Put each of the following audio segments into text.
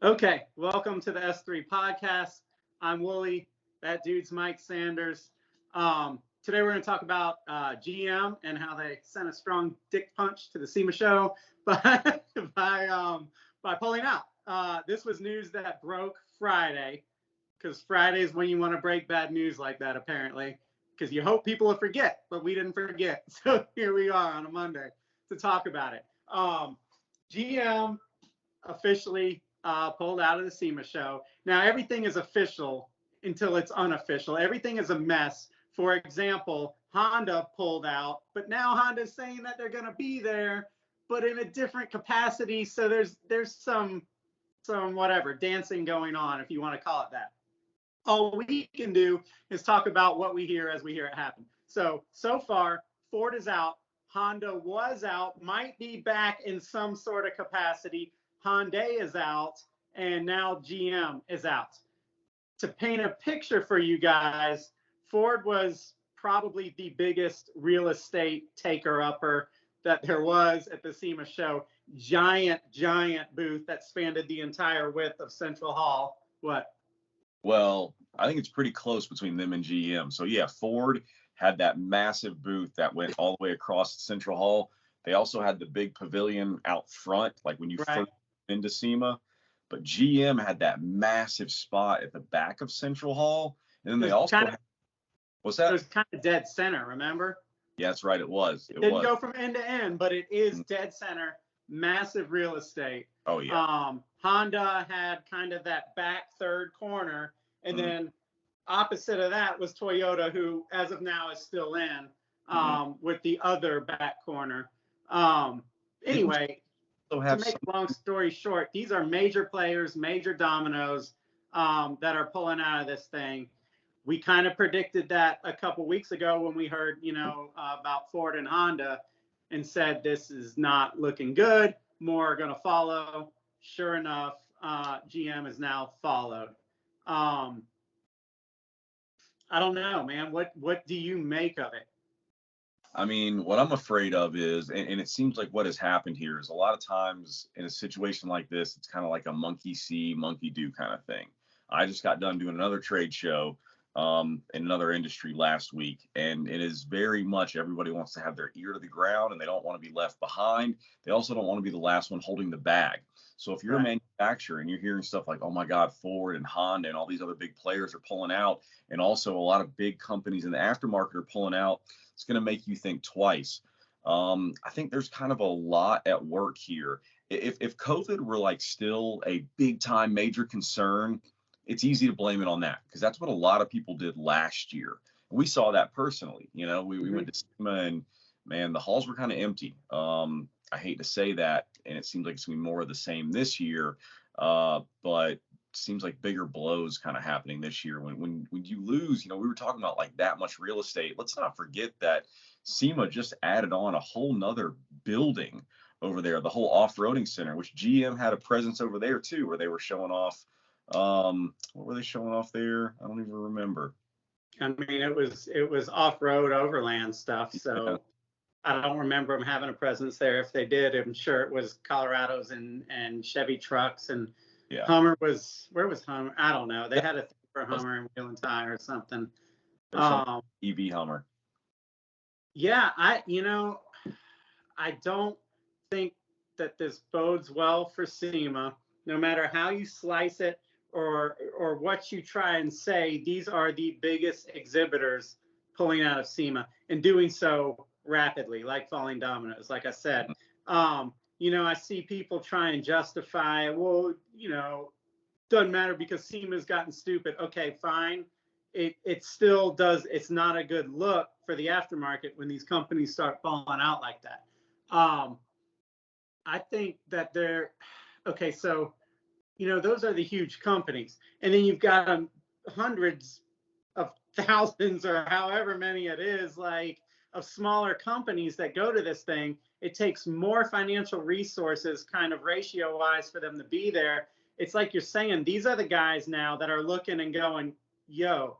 Okay, welcome to the S3 podcast. I'm Wooly. That dude's Mike Sanders. Today we're going to talk about GM and how they sent a strong dick punch to the SEMA Show by by pulling out. This was news that broke Friday, because Friday is when you want to break bad news like that, apparently, because you hope people will forget, but we didn't forget. So here we are on a Monday to talk about it. GM officially pulled out of the SEMA Show. Now, everything is official until it's unofficial. Everything is a mess. For example, Honda pulled out, but now Honda's saying that they're going to be there, but in a different capacity. So there's some whatever dancing going on, if you want to call it that. All we can do is talk about what we hear as we hear it happen. So far, Ford is out. Honda was out, might be back in some sort of capacity. Hyundai is out, and now GM is out. To paint a picture for you guys, Ford was probably the biggest real estate taker-upper that there was at the SEMA Show. Giant booth that spanned the entire width of Central Hall. What? Well, I think it's pretty close between them and GM. So, yeah, Ford had that massive booth that went all the way across Central Hall. They also had the big pavilion out front, like when you first into SEMA. But GM had that massive spot at the back of Central Hall. And then they also had, what's that? It was kind of dead center, remember? Yeah, that's right. It was. It didn't go from end to end, but it is dead center, massive real estate. Oh, yeah. Honda had kind of that back third corner. And then opposite of that was Toyota, who as of now is still in with the other back corner. Anyway, to make a long story short, these are major players, major dominoes that are pulling out of this thing. We kind of predicted that a couple weeks ago when we heard, about Ford and Honda, and said this is not looking good. More are going to follow. Sure enough, GM is now followed. I don't know, man. What do you make of it? I mean, what I'm afraid of is, and it seems like what has happened here is a lot of times in a situation like this, it's kind of like a monkey see, monkey do kind of thing. I just got done doing another trade show in another industry last week, and it is very much everybody wants to have their ear to the ground, and they don't want to be left behind. They also don't want to be the last one holding the bag. So if you're a manufacturer and you're hearing stuff like, oh my God, Ford and Honda and all these other big players are pulling out, and also a lot of big companies in the aftermarket are pulling out, it's going to make you think twice. I think there's kind of a lot at work here. If COVID were like still a big time major concern, it's easy to blame it on that, because that's what a lot of people did last year. And we saw that personally. We went to SEMA, and man, the halls were kind of empty. I hate to say that, and it seems like it's going to be more of the same this year, but it seems like bigger blows kind of happening this year. When you lose, we were talking about like that much real estate. Let's not forget that SEMA just added on a whole nother building over there, the whole off-roading center, which GM had a presence over there too, where they were showing off. What were they showing off there? I don't even remember. I mean, it was off-road overland stuff. So. Yeah. I don't remember them having a presence there. If they did, I'm sure it was Colorado's and Chevy trucks, and Hummer was, where was Hummer? I don't know. They had a thing for Hummer and Wheel and Tire or something. EV Hummer. Yeah, I don't think that this bodes well for SEMA. No matter how you slice it or what you try and say, these are the biggest exhibitors pulling out of SEMA and doing so rapidly, like falling dominoes. Like I said, I see people try and justify, well, doesn't matter because SEMA's gotten stupid. Okay, fine. It still does. It's not a good look for the aftermarket when these companies start falling out like that. I think that they're okay. So, those are the huge companies, and then you've got hundreds of thousands or however many it is, like, of smaller companies that go to this thing. It takes more financial resources kind of ratio wise for them to be there. It's like you're saying, these are the guys now that are looking and going, yo,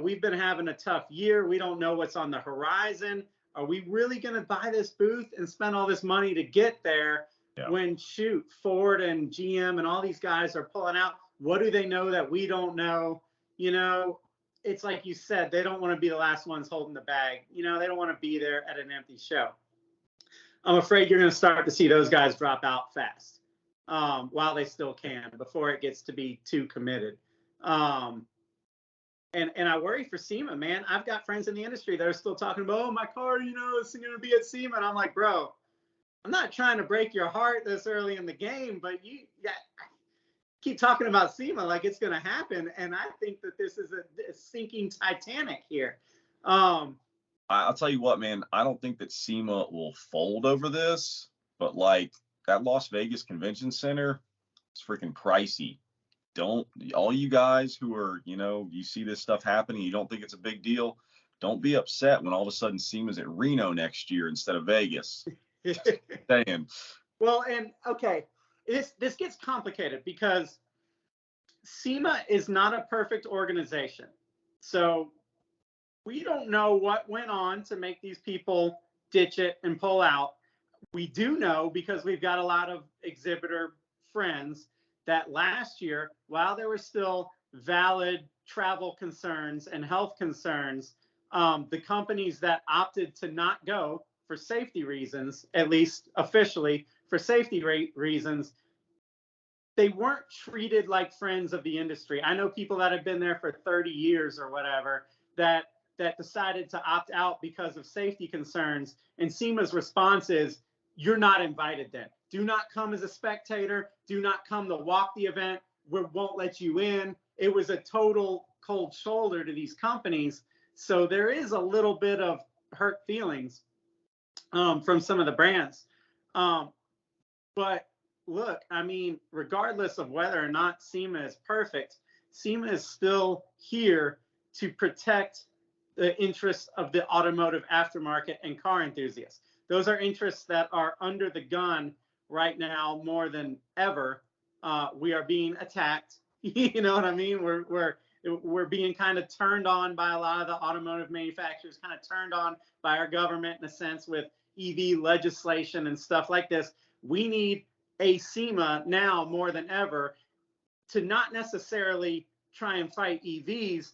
we've been having a tough year. We don't know what's on the horizon. Are we really going to buy this booth and spend all this money to get there? Yeah. when shoot, Ford and GM and all these guys are pulling out. What do they know that we don't know? You know, it's like you said, they don't want to be the last ones holding the bag. You know, they don't want to be there at an empty show. I'm afraid you're going to start to see those guys drop out fast while they still can before it gets to be too committed. And I worry for SEMA, man. I've got friends in the industry that are still talking about, oh, my car, you know, it's going to be at SEMA. And I'm like, bro, I'm not trying to break your heart this early in the game, but you keep talking about SEMA like it's going to happen. And I think that this is a sinking Titanic here. I'll tell you what, man, I don't think that SEMA will fold over this, but like that Las Vegas Convention Center, it's freaking pricey. All you guys who are, you know, you see this stuff happening, you don't think it's a big deal, don't be upset when all of a sudden SEMA's at Reno next year instead of Vegas. Saying. Well, and okay, this gets complicated because SEMA is not a perfect organization. So we don't know what went on to make these people ditch it and pull out. We do know, because we've got a lot of exhibitor friends, that last year, while there were still valid travel concerns and health concerns, the companies that opted to not go for safety reasons, at least officially for safety reasons, they weren't treated like friends of the industry. I know people that have been there for 30 years or whatever that decided to opt out because of safety concerns. And SEMA's response is, you're not invited then. Do not come as a spectator. Do not come to walk the event. We won't let you in. It was a total cold shoulder to these companies. So there is a little bit of hurt feelings from some of the brands. But look, I mean, regardless of whether or not SEMA is perfect, SEMA is still here to protect the interests of the automotive aftermarket and car enthusiasts. Those are interests that are under the gun right now more than ever. We are being attacked. You know what I mean? We're being kind of turned on by a lot of the automotive manufacturers, kind of turned on by our government in a sense with EV legislation and stuff like this. We need a SEMA now more than ever to not necessarily try and fight EVs,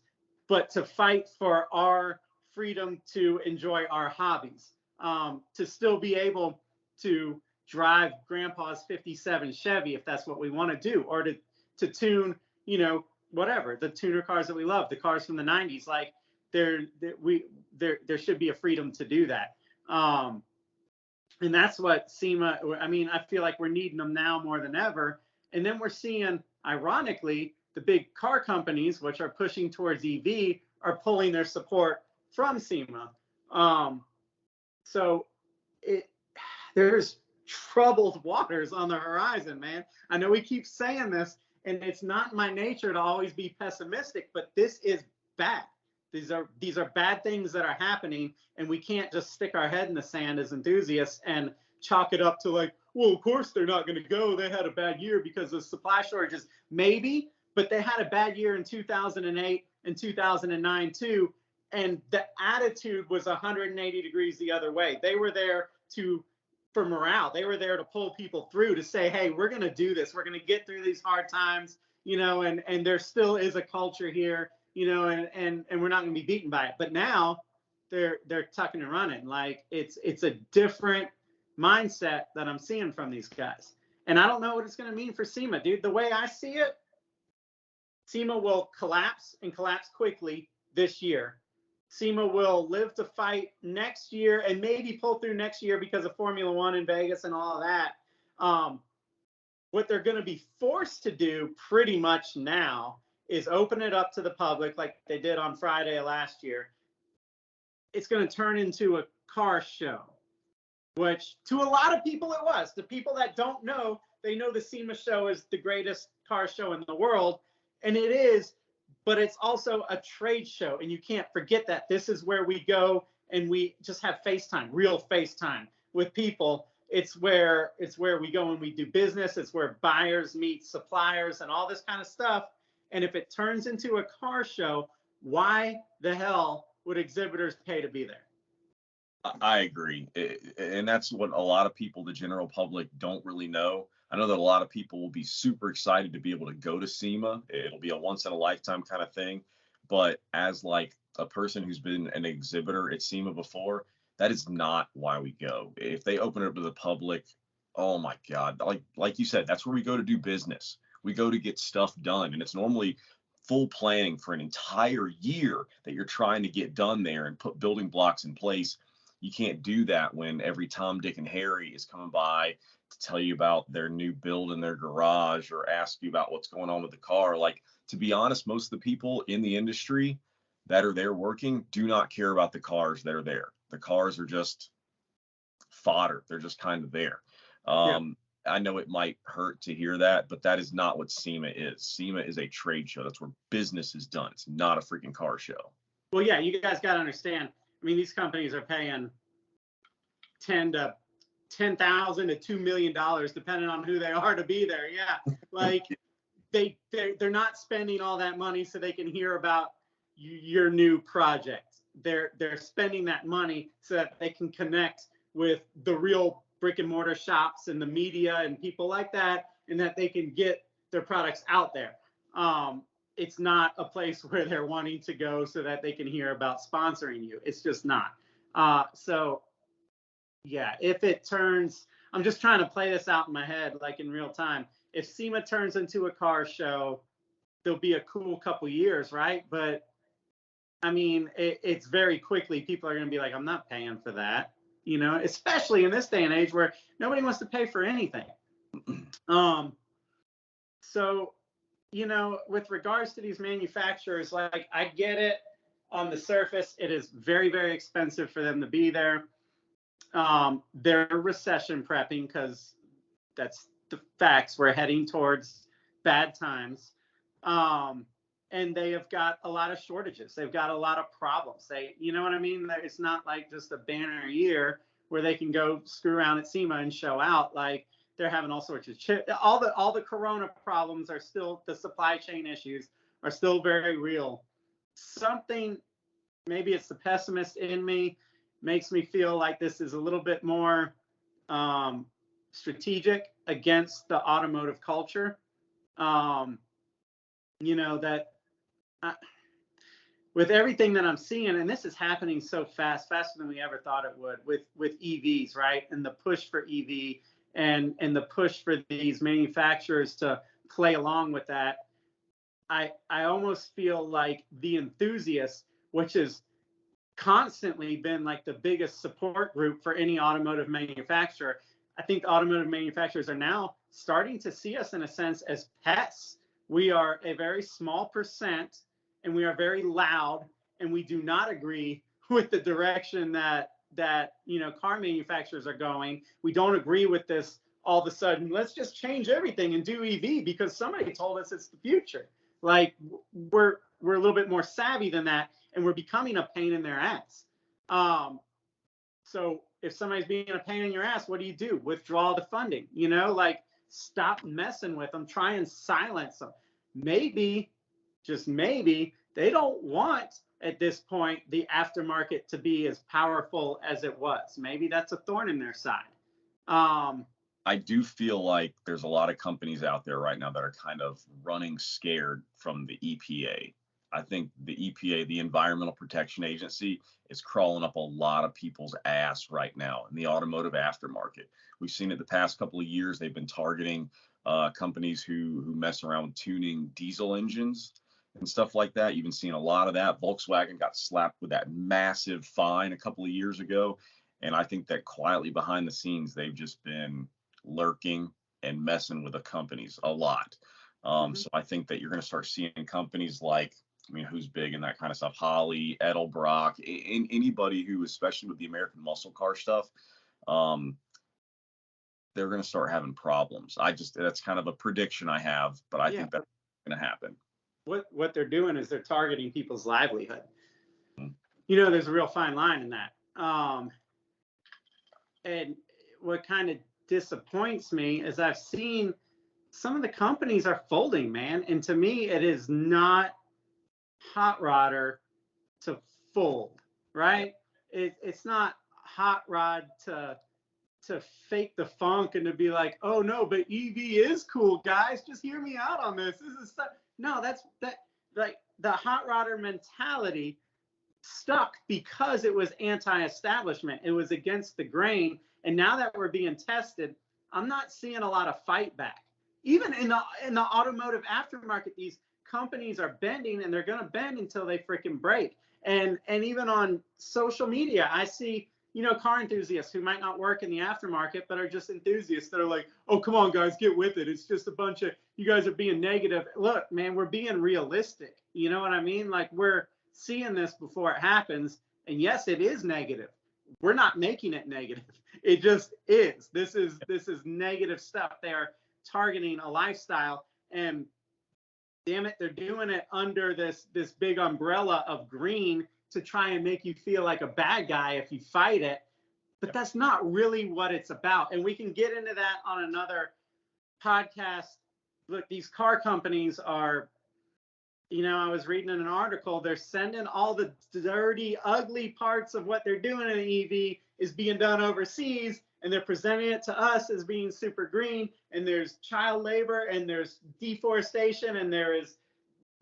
but to fight for our freedom to enjoy our hobbies, to still be able to drive grandpa's 57 Chevy if that's what we want to do, or to tune, you know, whatever, the tuner cars that we love, the cars from the 90s. Like there should be a freedom to do that. And that's what SEMA, I mean, I feel like we're needing them now more than ever. And then we're seeing, ironically, the big car companies, which are pushing towards EV, are pulling their support from SEMA. So there's troubled waters on the horizon, man. I know we keep saying this, and it's not my nature to always be pessimistic, but this is bad. These are bad things that are happening, and we can't just stick our head in the sand as enthusiasts and chalk it up to like, well, of course they're not going to go. They had a bad year because of supply shortages. Maybe, but they had a bad year in 2008 and 2009 too, and the attitude was 180 degrees the other way. They were there for morale. They were there to pull people through, to say, hey, we're going to do this. We're going to get through these hard times, you know, and there still is a culture here, you know, and we're not going to be beaten by it. But now they're tucking and running. Like it's a different mindset that I'm seeing from these guys. And I don't know what it's going to mean for SEMA, dude. The way I see it, SEMA will collapse and collapse quickly this year. SEMA will live to fight next year and maybe pull through next year because of Formula One in Vegas and all of that. What they're going to be forced to do pretty much now is open it up to the public like they did on Friday of last year. It's going to turn into a car show, which to a lot of people it was. The people that don't know, they know the SEMA show is the greatest car show in the world, and it is, but it's also a trade show, and you can't forget that. This is where we go and we just have FaceTime, real FaceTime with people. It's where we go and we do business. It's where buyers meet suppliers and all this kind of stuff. And if it turns into a car show, why the hell would exhibitors pay to be there? I agree. And that's what a lot of people, the general public, don't really know. I know that a lot of people will be super excited to be able to go to SEMA. It'll be a once in a lifetime kind of thing. But as like a person who's been an exhibitor at SEMA before, that is not why we go. If they open it up to the public, oh my God, like you said, that's where we go to do business. We go to get stuff done. And it's normally full planning for an entire year that you're trying to get done there and put building blocks in place. You can't do that when every Tom, Dick, and Harry is coming by to tell you about their new build in their garage or ask you about what's going on with the car. Like, to be honest, most of the people in the industry that are there working do not care about the cars that are there. The cars are just fodder. They're just kind of there. Yeah. I know it might hurt to hear that, but that is not what SEMA is. SEMA is a trade show. That's where business is done. It's not a freaking car show. Well, yeah, you guys got to understand. I mean, these companies are paying $10,000 to $2 million, depending on who they are, to be there. Yeah, like they're not spending all that money so they can hear about your new project. They're spending that money so that they can connect with the real brick and mortar shops and the media and people like that, and that they can get their products out there. It's not a place where they're wanting to go so that they can hear about sponsoring you. It's just not. So yeah, if it turns, I'm just trying to play this out in my head, like in real time. If SEMA turns into a car show, there'll be a cool couple years, right? But I mean, it's very quickly, people are going to be like, I'm not paying for that, you know, especially in this day and age where nobody wants to pay for anything. So, you know, with regards to these manufacturers, like, I get it on the surface. It is very, very expensive for them to be there. They're recession prepping because that's the facts. We're heading towards bad times. And they have got a lot of shortages. They've got a lot of problems. You know what I mean? It's not like just a banner year where they can go screw around at SEMA and show out. Like, they're having all sorts of all the corona problems are still, the supply chain issues are still very real. Something, maybe it's the pessimist in me, makes me feel like this is a little bit more strategic against the automotive culture. You know, that with everything that I'm seeing, and this is happening so fast, faster than we ever thought it would, with EVs, right? And the push for EV and the push for these manufacturers to play along with that. I almost feel like the enthusiasts, which has constantly been like the biggest support group for any automotive manufacturer, I think automotive manufacturers are now starting to see us in a sense as pests. We are a very small percent, and we are very loud, and we do not agree with the direction that you know, car manufacturers are going. We don't agree with this all of a sudden, let's just change everything and do EV because somebody told us it's the future. Like, we're a little bit more savvy than that, and we're becoming a pain in their ass. So if somebody's being a pain in your ass, what do? Withdraw the funding, you know, like, stop messing with them, try and silence them. Maybe, just maybe, they don't want at this point the aftermarket to be as powerful as it was. Maybe that's a thorn in their side. I do feel like there's a lot of companies out there right now that are kind of running scared from the EPA. I think the EPA, the Environmental Protection Agency, is crawling up a lot of people's ass right now in the automotive aftermarket. We've seen it the past couple of years. They've been targeting companies who mess around with tuning diesel engines and stuff like that. You've been seeing a lot of that. Volkswagen got slapped with that massive fine a couple of years ago. And I think that quietly behind the scenes, they've just been lurking and messing with the companies a lot. So I think that you're going to start seeing companies like, I mean, who's big in that kind of stuff? Holley, Edelbrock, anybody who, especially with the American muscle car stuff, they're going to start having problems. That's kind of a prediction I have, but I think that's going to happen. What they're doing is they're targeting people's livelihood. You know, there's a real fine line in that. And what kind of disappoints me is I've seen some of the companies are folding, man. And to me, it is not hot rodder to fold, right? It's not hot rod to fake the funk and to be like, oh no, but EV is cool, guys. Just hear me out on this. This is stuff. No, like the hot rodder mentality stuck because it was anti-establishment. It was against the grain. And now that we're being tested, I'm not seeing a lot of fight back. Even in the automotive aftermarket, these companies are bending, and they're going to bend until they freaking break. And even on social media, I see, car enthusiasts who might not work in the aftermarket, but are just enthusiasts that are like, oh, come on, guys, get with it. It's just a bunch of, you guys are being negative. Look, man, we're being realistic. You know what I mean? Like, we're seeing this before it happens. And yes, it is negative. We're not making it negative. It just is. This is negative stuff. They are targeting a lifestyle, and damn it, they're doing it under this big umbrella of green to try and make you feel like a bad guy if you fight it. But that's not really what it's about. And we can get into that on another podcast. Look, these car companies are, I was reading in an article, they're sending all the dirty, ugly parts of what they're doing in an EV is being done overseas, and they're presenting it to us as being super green. And there's child labor, and there's deforestation, and there is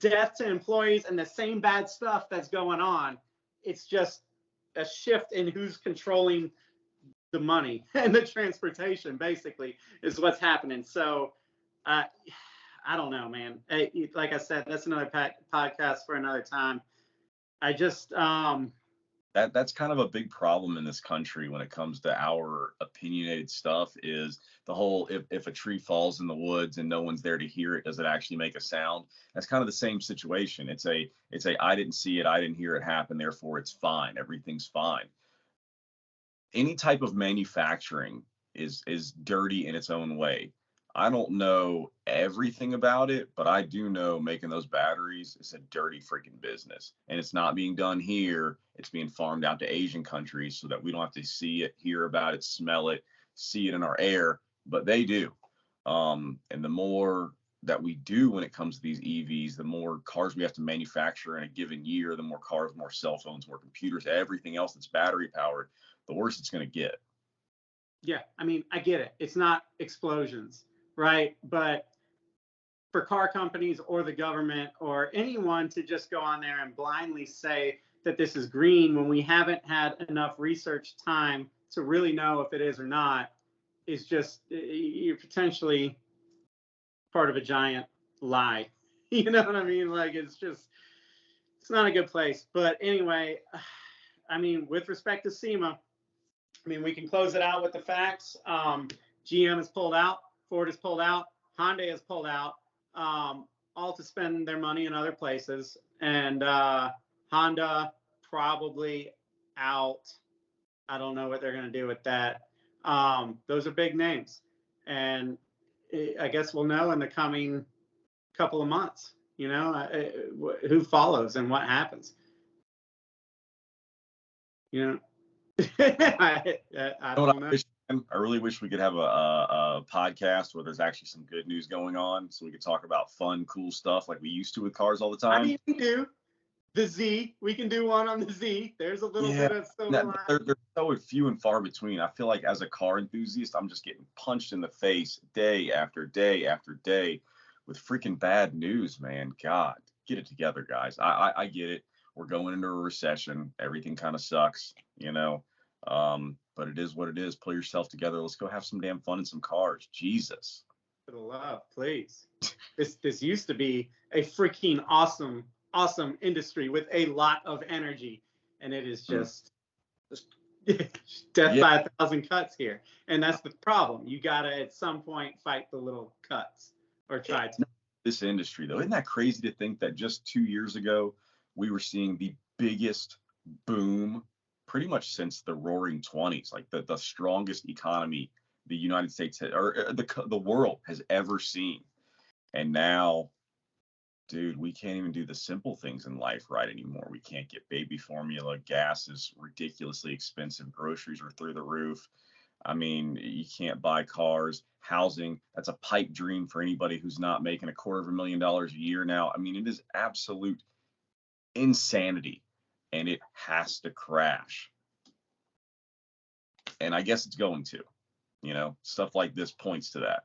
death to employees, and the same bad stuff that's going on. It's just a shift in who's controlling the money and the transportation, basically, is what's happening. So I don't know, man. Like I said, that's another podcast for another time. I just that's kind of a big problem in this country when it comes to our opinionated stuff, is the whole, if a tree falls in the woods and no one's there to hear it, does it actually make a sound? That's kind of the same situation. It's a I didn't see it, I didn't hear it happen, therefore it's fine, everything's fine. Any type of manufacturing is dirty in its own way. I don't know everything about it, but I do know making those batteries is a dirty freaking business. And it's not being done here. It's being farmed out to Asian countries so that we don't have to see it, hear about it, smell it, see it in our air, but they do. And the more that we do when it comes to these EVs, the more cars we have to manufacture in a given year, the more cars, more cell phones, more computers, everything else that's battery powered, the worse it's going to get. Yeah, I mean, I get it. It's not explosions, right? But for car companies or the government or anyone to just go on there and blindly say that this is green when we haven't had enough research time to really know if it is or not, is just, you're potentially part of a giant lie. You know what I mean? Like, it's not a good place. But anyway, I mean, with respect to SEMA, I mean, we can close it out with the facts. GM has pulled out, Ford has pulled out, Hyundai has pulled out, all to spend their money in other places. And Honda probably out. I don't know what they're going to do with that. Those are big names. And I guess we'll know in the coming couple of months, who follows and what happens. I don't know. I really wish we could have a podcast where there's actually some good news going on, so we could talk about fun, cool stuff like we used to with cars all the time. I mean, we do. The Z, we can do one on the Z. There's a little bit of silver line. They're so few and far between. I feel like as a car enthusiast, I'm just getting punched in the face day after day after day with freaking bad news, man. God, get it together, guys. I get it. We're going into a recession. Everything kind of sucks, but it is what it is. Pull yourself together. Let's go have some damn fun in some cars. Jesus. For the love, please. This used to be a freaking awesome industry with a lot of energy, and it is just death by 1,000 cuts here. And that's the problem. You gotta at some point fight the little cuts, or try to. This industry, though, isn't that crazy to think that just 2 years ago we were seeing the biggest boom pretty much since the roaring 20s, like the strongest economy the United States or the world has ever seen. And now, dude, we can't even do the simple things in life right anymore. We can't get baby formula. Gas is ridiculously expensive. Groceries are through the roof. I mean, you can't buy cars. Housing, that's a pipe dream for anybody who's not making $250,000 a year now. I mean, it is absolute insanity, and it has to crash. And I guess it's going to, stuff like this points to that.